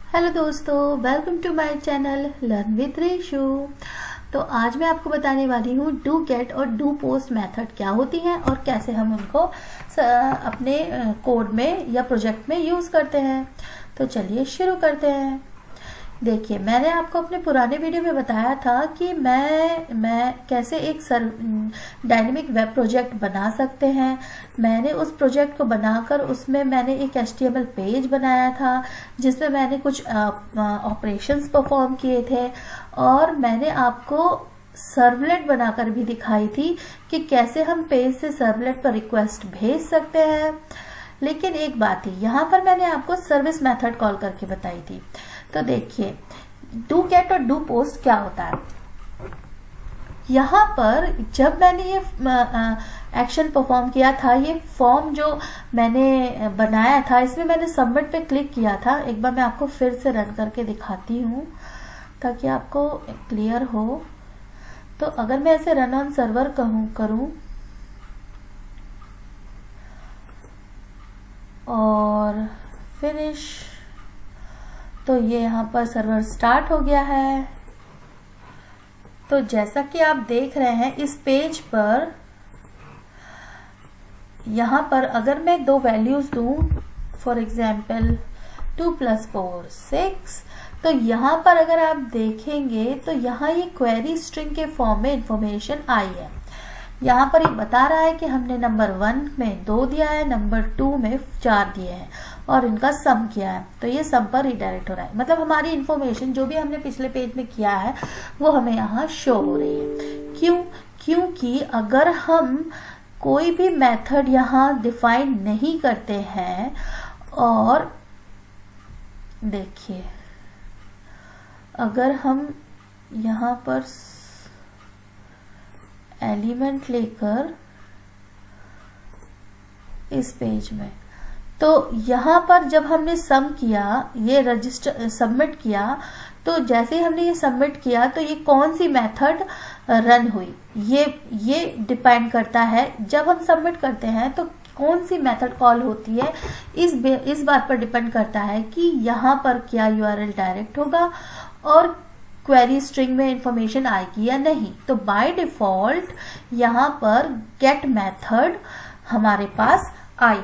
Hello दोस्तों, welcome to my channel learn with Reshu. तो आज मैं आपको बताने वाली हूँ डू गेट और डू पोस्ट मेथड क्या होती हैं और कैसे हम उनको अपने कोड में या प्रोजेक्ट में यूज़ करते हैं। तो चलिए शुरू करते हैं। देखिए, मैंने आपको अपने पुराने वीडियो में बताया था कि मैं कैसे एक डायनेमिक वेब प्रोजेक्ट बना सकते हैं। मैंने उस प्रोजेक्ट को बनाकर उसमें मैंने एक HTML पेज बनाया था जिसमें मैंने कुछ ऑपरेशंस परफॉर्म किए थे और मैंने आपको सर्वलेट बनाकर भी दिखाई थी कि कैसे हम पेज से सर्वलेट पर रिक्वेस्ट भेज सकते हैं। लेकिन एक बात थी, यहाँ पर मैंने आपको सर्विस मेथड कॉल करके बताई थी। तो देखिए, डू गेट और डू पोस्ट क्या होता है। यहाँ पर जब मैंने ये एक्शन परफॉर्म किया था, ये फॉर्म जो मैंने बनाया था, इसमें मैंने सबमिट पे क्लिक किया था। एक बार मैं आपको फिर से रन करके दिखाती हूँ ताकि आपको क्लियर हो। तो अगर मैं ऐसे रन ऑन सर्वर करूँ और फिनिश, तो ये यहाँ पर सर्वर स्टार्ट हो गया है। तो जैसा कि आप देख रहे हैं इस पेज पर, यहाँ पर अगर मैं दो वैल्यूज दूं, फॉर एग्जाम्पल 2 + 4 6, तो यहाँ पर अगर आप देखेंगे तो यहाँ ये क्वेरी स्ट्रिंग के फॉर्म में इंफॉर्मेशन आई है। यहाँ पर ये बता रहा है कि हमने नंबर 1 में 2 दिया है, नंबर 2 में 4 दिए हैं और इनका सम किया है। तो ये सम पर रिडायरेक्ट हो रहा है, मतलब हमारी इंफॉर्मेशन जो भी हमने पिछले पेज में किया है वो हमें यहाँ शो हो रही है। क्यों? क्योंकि अगर हम कोई भी मेथड यहाँ डिफाइन नहीं करते हैं, और देखिए अगर हम यहाँ पर एलिमेंट लेकर इस पेज में, तो यहाँ पर जब हमने सम किया, ये रजिस्टर सबमिट किया, तो जैसे ही हमने ये सबमिट किया तो ये कौन सी मेथड रन हुई, ये डिपेंड करता है। जब हम सबमिट करते हैं तो कौन सी मेथड कॉल होती है, इस बात पर डिपेंड करता है कि यहाँ पर क्या URL डायरेक्ट होगा और क्वेरी स्ट्रिंग में इंफॉर्मेशन आएगी या नहीं। तो बाय डिफॉल्ट यहाँ पर गेट मेथड हमारे पास आई,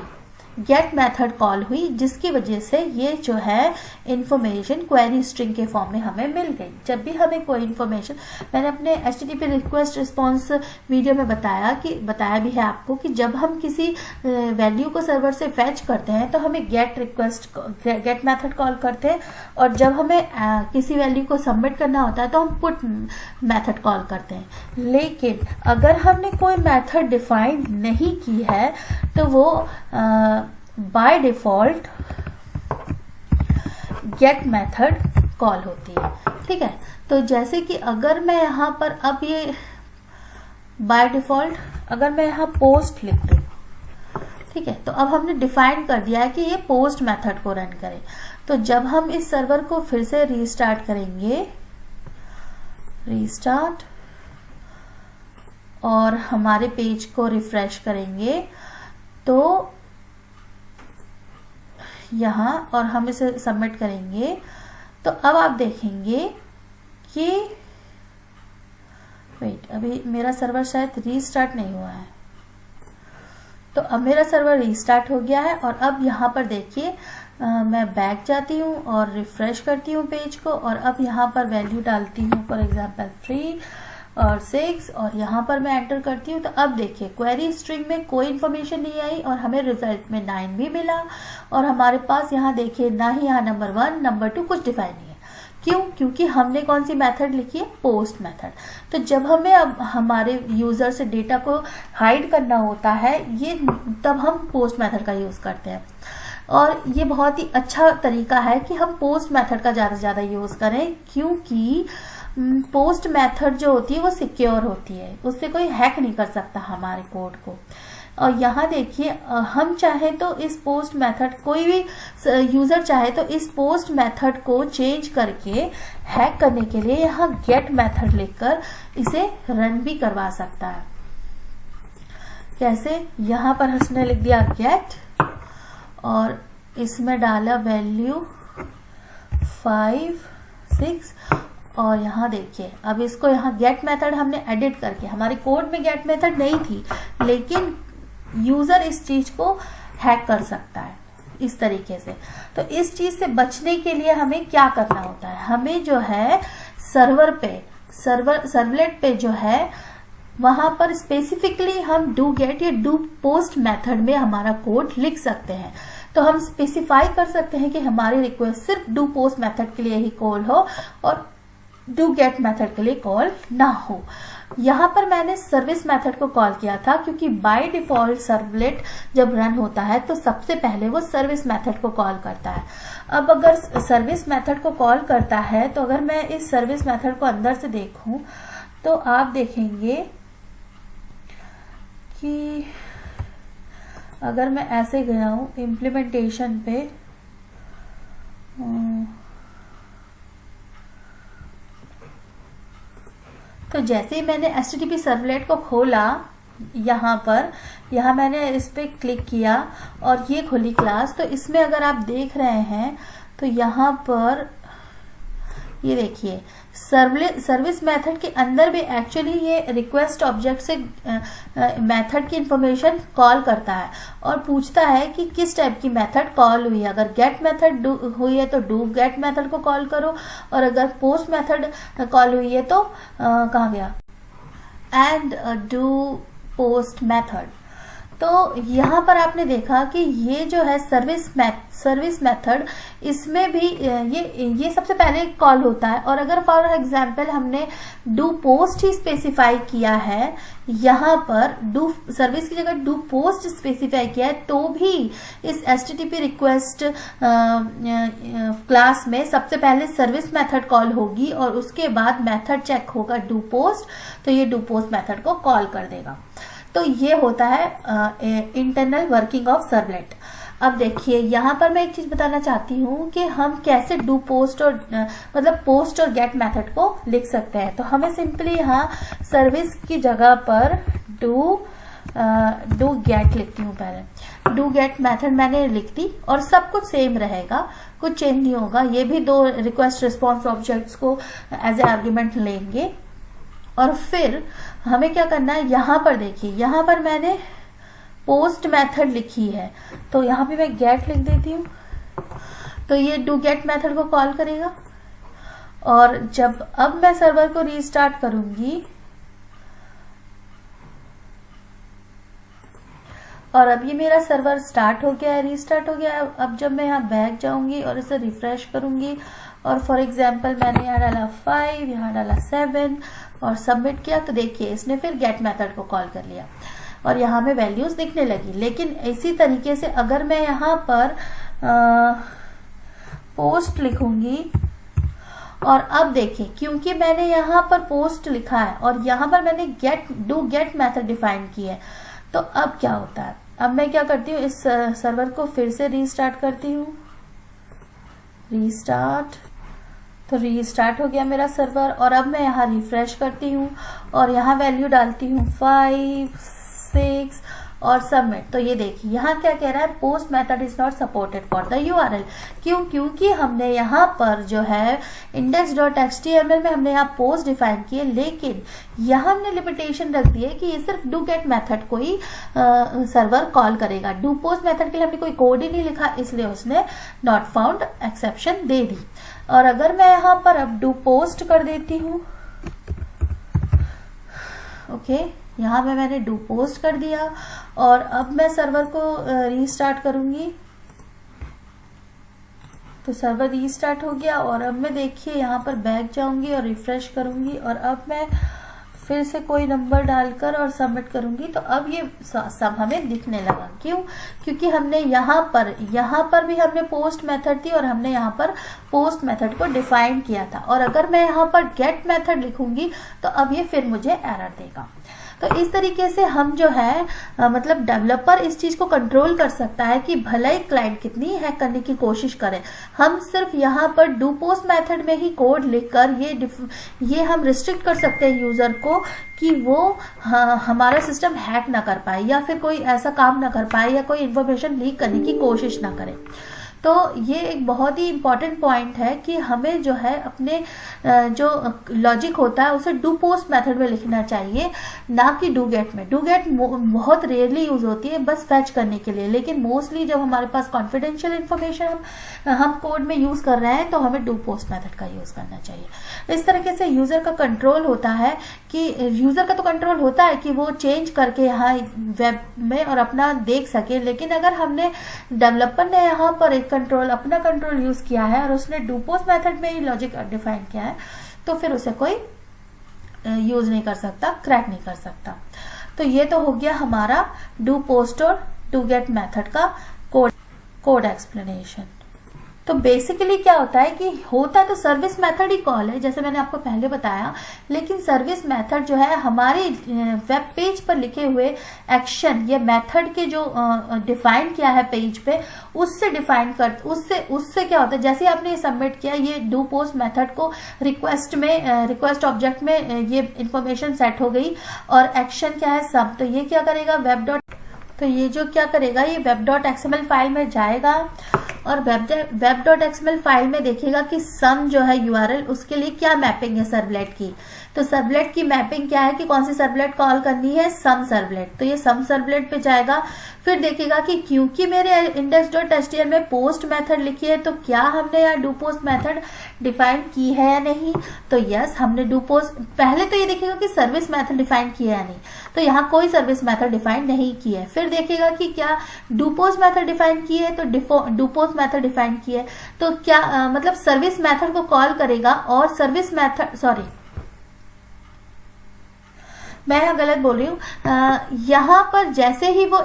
गेट मेथड कॉल हुई, जिसकी वजह से ये जो है इंफॉर्मेशन क्वेरी स्ट्रिंग के फॉर्म में हमें मिल गई। जब भी हमें कोई इंफॉर्मेशन, मैंने अपने HTTP रिक्वेस्ट रिस्पॉन्स वीडियो में बताया भी है आपको कि जब हम किसी वैल्यू को सर्वर से फैच करते हैं तो हमें गेट मेथड कॉल करते हैं, और जब हमें किसी वैल्यू को सबमिट करना होता है तो हम पुट मेथड कॉल करते हैं। लेकिन अगर हमने कोई मेथड डिफाइन नहीं की है तो वो by default get method call होती है। ठीक है, तो जैसे कि अगर मैं यहाँ पर अब ये बाय डिफॉल्ट अगर मैं यहाँ पोस्ट लिख दूं, ठीक है, तो अब हमने डिफाइन कर दिया है कि ये पोस्ट मेथड को रन करे। तो जब हम इस सर्वर को फिर से रीस्टार्ट करेंगे, रीस्टार्ट, और हमारे पेज को रिफ्रेश करेंगे, तो यहाँ और हम इसे सबमिट करेंगे, तो अब आप देखेंगे कि वेट, अभी मेरा सर्वर शायद रीस्टार्ट नहीं हुआ है। तो अब मेरा सर्वर रीस्टार्ट हो गया है और अब यहाँ पर देखिए, मैं बैक जाती हूँ और रिफ्रेश करती हूँ पेज को, और अब यहाँ पर वैल्यू डालती हूँ, फॉर एग्जांपल 3 और 6, और यहाँ पर मैं एंटर करती हूँ। तो अब देखिए क्वेरी स्ट्रिंग में कोई इन्फॉर्मेशन नहीं आई और हमें रिजल्ट में 9 भी मिला, और हमारे पास यहाँ देखिए ना ही यहाँ नंबर 1 नंबर 2 कुछ डिफाइन नहीं है। क्यों? क्योंकि हमने कौन सी मेथड लिखी है, पोस्ट मेथड। तो जब हमें अब हमारे यूजर से डेटा को हाइड करना होता है, ये तब हम पोस्ट मेथड का यूज करते हैं, और ये बहुत ही अच्छा तरीका है कि हम पोस्ट मेथड का ज़्यादा से ज़्यादा यूज करें, क्योंकि पोस्ट मेथड जो होती है वो सिक्योर होती है, उससे कोई हैक नहीं कर सकता हमारे कोड को। और यहाँ देखिए, हम चाहे तो इस पोस्ट मेथड, कोई भी यूजर चाहे तो इस पोस्ट मेथड को चेंज करके हैक करने के लिए यहाँ गेट मेथड लिखकर इसे रन भी करवा सकता है। कैसे? यहाँ पर उसने लिख दिया गेट और इसमें डाला वैल्यू 5 6 और यहाँ देखिए अब इसको यहाँ गेट मेथड हमने एडिट करके, हमारे कोड में गेट मेथड नहीं थी लेकिन यूजर इस चीज को हैक कर सकता है इस तरीके से। तो इस चीज से बचने के लिए हमें क्या करना होता है, हमें जो है सर्वलेट पे जो है वहां पर स्पेसिफिकली हम डू गेट या डू पोस्ट मेथड में हमारा कोड लिख सकते हैं। तो हम स्पेसिफाई कर सकते हैं कि हमारी रिक्वेस्ट सिर्फ डू पोस्ट मेथड के लिए ही कॉल हो और डू गेट मेथड के लिए कॉल ना हो। यहाँ पर मैंने सर्विस मेथड को कॉल किया था क्योंकि बाय डिफॉल्ट सर्वलेट जब रन होता है तो सबसे पहले वो सर्विस मेथड को कॉल करता है। अब अगर सर्विस मेथड को कॉल करता है तो अगर मैं इस सर्विस मेथड को अंदर से देखूं तो आप देखेंगे कि अगर मैं ऐसे गया हूं इम्प्लीमेंटेशन पे, तो जैसे ही मैंने HTTP सर्वलेट को खोला, यहाँ मैंने इस पे क्लिक किया और ये खुली क्लास। तो इसमें अगर आप देख रहे हैं तो यहाँ पर ये देखिए सर्विस मेथड के अंदर भी एक्चुअली ये रिक्वेस्ट ऑब्जेक्ट से मेथड की इंफॉर्मेशन कॉल करता है और पूछता है कि किस टाइप की मेथड कॉल हुई है। अगर गेट मेथड हुई है तो डू गेट मेथड को कॉल करो और अगर पोस्ट मेथड कॉल हुई है तो कहाँ गया, एंड डू पोस्ट मेथड। तो यहाँ पर आपने देखा कि ये जो है सर्विस मेथड, इसमें भी ये सबसे पहले कॉल होता है। और अगर फॉर एग्जांपल हमने डू पोस्ट ही स्पेसिफाई किया है, यहाँ पर डू सर्विस की जगह डू पोस्ट स्पेसिफाई किया है, तो भी इस HTTP रिक्वेस्ट क्लास में सबसे पहले सर्विस मेथड कॉल होगी और उसके बाद मेथड चेक होगा डू पोस्ट, तो ये डू पोस्ट मेथड को कॉल कर देगा। तो ये होता है इंटरनल वर्किंग ऑफ सर्वलेट। अब देखिए यहाँ पर मैं एक चीज बताना चाहती हूँ कि हम कैसे डू पोस्ट और मतलब पोस्ट और गेट मेथड को लिख सकते हैं। तो हमें सिंपली यहाँ सर्विस की जगह पर डू गेट लिखती हूँ। पहले डू गेट मेथड मैंने लिख दी और सब कुछ सेम रहेगा, कुछ चेंज नहीं होगा। ये भी दो रिक्वेस्ट रिस्पॉन्स ऑब्जेक्ट्स को एज ए आर्ग्यूमेंट लेंगे। और फिर हमें क्या करना है, यहाँ पर देखिए यहाँ पर मैंने पोस्ट मेथड लिखी है तो यहाँ पे मैं गेट लिख देती हूँ। तो ये डू गेट मेथड को कॉल करेगा और जब अब मैं सर्वर को रीस्टार्ट करूंगी और अब ये मेरा सर्वर स्टार्ट हो गया है, रीस्टार्ट हो गया है। अब जब मैं यहाँ बैक जाऊंगी और इसे रिफ्रेश करूंगी और फॉर एग्जांपल मैंने यहाँ डाला 5, यहाँ डाला 7 और सबमिट किया, तो देखिए इसने फिर गेट मेथड को कॉल कर लिया और यहाँ में वैल्यूज दिखने लगी। लेकिन इसी तरीके से अगर मैं यहाँ पर पोस्ट लिखूंगी और अब देखिए क्योंकि मैंने यहाँ पर पोस्ट लिखा है और यहाँ पर मैंने डू गेट मेथड डिफाइन की है, तो अब क्या होता है, अब मैं क्या करती हूँ, इस सर्वर को फिर से रीस्टार्ट करती हूँ। रीस्टार्ट, तो रीस्टार्ट हो गया मेरा सर्वर और अब मैं यहाँ रिफ्रेश करती हूँ और यहाँ वैल्यू डालती हूँ 5, 6 और सबमिट। तो ये देखिए यहाँ क्या कह रहा है, post method is not supported for the URL। क्यों? क्योंकि हमने यहाँ पर जो है index.html में हमने यहाँ पोस्ट डिफाइन किए, लेकिन यहाँ हमने लिमिटेशन रख दी है कि ये सिर्फ डू गेट मेथड को ही सर्वर कॉल करेगा। डू पोस्ट मेथड के लिए हमने कोई कोड ही नहीं लिखा, इसलिए उसने नॉट फाउंड एक्सेप्शन दे दी। और अगर मैं यहाँ पर अब डू पोस्ट कर देती हूँ, ओके, यहाँ पे मैंने डू पोस्ट कर दिया और अब मैं सर्वर को रीस्टार्ट करूंगी तो सर्वर रीस्टार्ट हो गया। और अब मैं देखिए यहाँ पर बैक जाऊंगी और रिफ्रेश करूंगी और अब मैं फिर से कोई नंबर डालकर और सबमिट करूंगी, तो अब ये सब हमें दिखने लगा। क्यों? क्योंकि हमने यहाँ पर भी हमने पोस्ट मेथड थी और हमने यहाँ पर पोस्ट मेथड को डिफाइन किया था। और अगर मैं यहाँ पर गेट मेथड लिखूंगी तो अब ये फिर मुझे एरर देगा। तो इस तरीके से हम जो है मतलब डेवलपर इस चीज को कंट्रोल कर सकता है कि भले ही क्लाइंट कितनी हैक करने की कोशिश करे, हम सिर्फ यहाँ पर डू पोस्ट मेथड में ही कोड लिखकर ये हम रिस्ट्रिक्ट कर सकते हैं यूजर को कि वो हमारा सिस्टम हैक ना कर पाए या फिर कोई ऐसा काम ना कर पाए या कोई इन्फॉर्मेशन लीक करने की कोशिश ना करे। तो ये एक बहुत ही इम्पॉर्टेंट पॉइंट है कि हमें जो है अपने जो लॉजिक होता है उसे डू पोस्ट मेथड में लिखना चाहिए, ना कि डू गेट में। डू गेट बहुत रेयरली यूज होती है बस फैच करने के लिए, लेकिन मोस्टली जब हमारे पास कॉन्फिडेंशियल इन्फॉर्मेशन हम कोड में यूज कर रहे हैं तो हमें डू पोस्ट मेथड का यूज करना चाहिए। इस तरीके से यूजर का कंट्रोल होता है कि यूजर का तो कंट्रोल होता है कि वो चेंज करके यहाँ वेब में और अपना देख सके, लेकिन अगर हमने डेवलपर ने यहाँ पर एक अपना कंट्रोल यूज किया है और उसने डू पोस्ट मेथड में ही लॉजिक डिफाइन किया है तो फिर उसे कोई यूज नहीं कर सकता, क्रैक नहीं कर सकता। तो ये तो हो गया हमारा डू पोस्ट और डू गेट मेथड का कोड एक्सप्लेनेशन। तो बेसिकली क्या होता है कि होता तो सर्विस मेथड ही कॉल है, जैसे मैंने आपको पहले बताया, लेकिन सर्विस मेथड जो है हमारे वेब पेज पर लिखे हुए एक्शन या मेथड के जो डिफाइन किया है पेज पे उससे डिफाइन कर उससे क्या होता है, जैसे आपने ये सबमिट किया ये डू पोस्ट मेथड को रिक्वेस्ट ऑब्जेक्ट में ये इंफॉर्मेशन सेट हो गई और एक्शन क्या है सब, तो ये क्या करेगा तो ये जो क्या करेगा ये web.xml फाइल में जाएगा और web.xml फाइल में देखेगा कि सम जो है URL उसके लिए क्या मैपिंग है सर्वलेट की। तो सर्वलेट की मैपिंग क्या है कि कौन सी सर्वलेट कॉल करनी है, सम सर्वलेट। तो ये सम सर्वलेट पे जाएगा, फिर देखेगा कि क्योंकि मेरे index.html में पोस्ट मेथड लिखी है तो क्या हमने यहाँ डू पोस्ट मेथड डिफाइन की है या नहीं। तो यस हमने डू पोस्ट, पहले तो ये देखेगा कि सर्विस मेथड डिफाइन की है या नहीं, तो यहाँ कोई सर्विस मेथड डिफाइन नहीं की है। फिर देखेगा कि क्या डू पोस्ट मेथड डिफाइन की है, तो डू पोस्ट मेथड डिफाइन की है तो क्या मतलब सर्विस मेथड को कॉल करेगा और सर्विस मेथड, सॉरी मैं यहाँ गलत बोल रही हूँ, यहाँ पर जैसे ही वो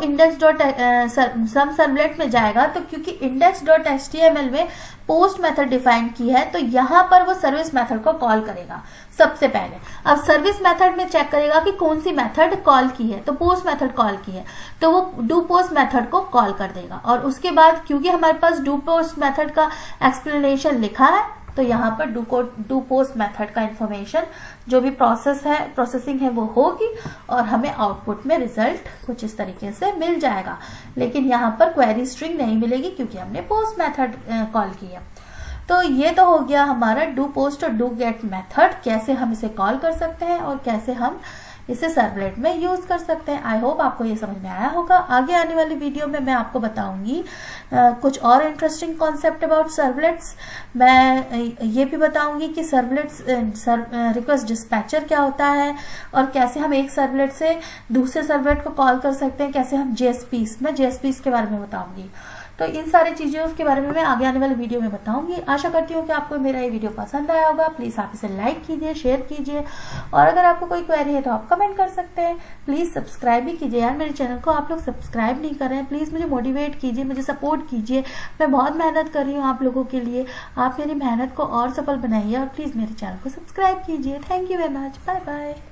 सम सर्वलेट में जाएगा तो क्योंकि index.html में पोस्ट मेथड डिफाइन की है तो यहाँ पर वो सर्विस मेथड को कॉल करेगा सबसे पहले। अब सर्विस मेथड में चेक करेगा कि कौन सी मेथड कॉल की है, तो पोस्ट मेथड कॉल की है तो वो डू पोस्ट मेथड को कॉल कर देगा। और उसके बाद क्योंकि हमारे पास डू पोस्ट मेथड का एक्सप्लेनेशन लिखा है तो यहाँ पर डू पोस्ट मेथड का इंफॉर्मेशन जो भी प्रोसेसिंग है वो होगी और हमें आउटपुट में रिजल्ट कुछ इस तरीके से मिल जाएगा, लेकिन यहाँ पर क्वेरी स्ट्रिंग नहीं मिलेगी क्योंकि हमने पोस्ट मेथड कॉल की है। तो ये तो हो गया हमारा डू पोस्ट और डू गेट मेथड, कैसे हम इसे कॉल कर सकते हैं और कैसे हम इसे सर्वलेट में यूज कर सकते हैं। आई होप आपको ये समझ में आया होगा। आगे आने वाली वीडियो में मैं आपको बताऊंगी कुछ और इंटरेस्टिंग कॉन्सेप्ट अबाउट सर्वलेट्स। मैं ये भी बताऊंगी कि सर्वलेट्स रिक्वेस्ट डिस्पैचर क्या होता है और कैसे हम एक सर्वलेट से दूसरे सर्वलेट को कॉल कर सकते हैं, कैसे हम JSPs के बारे में बताऊंगी। तो इन सारी चीज़ों के बारे में मैं आगे आने वाले वीडियो में बताऊंगी। आशा करती हूँ कि आपको मेरा ये वीडियो पसंद आया होगा। प्लीज़ आप इसे लाइक कीजिए, शेयर कीजिए और अगर आपको कोई क्वेरी है तो आप कमेंट कर सकते हैं। प्लीज़ सब्सक्राइब भी कीजिए यार, मेरे चैनल को आप लोग सब्सक्राइब नहीं कर रहे हैं। प्लीज़ मुझे मोटिवेट कीजिए, मुझे सपोर्ट कीजिए। मैं बहुत मेहनत कर रही हूँ आप लोगों के लिए, आप मेरी मेहनत को और सफल बनाइए और प्लीज़ मेरे चैनल को सब्सक्राइब कीजिए। Thank you very much, bye bye.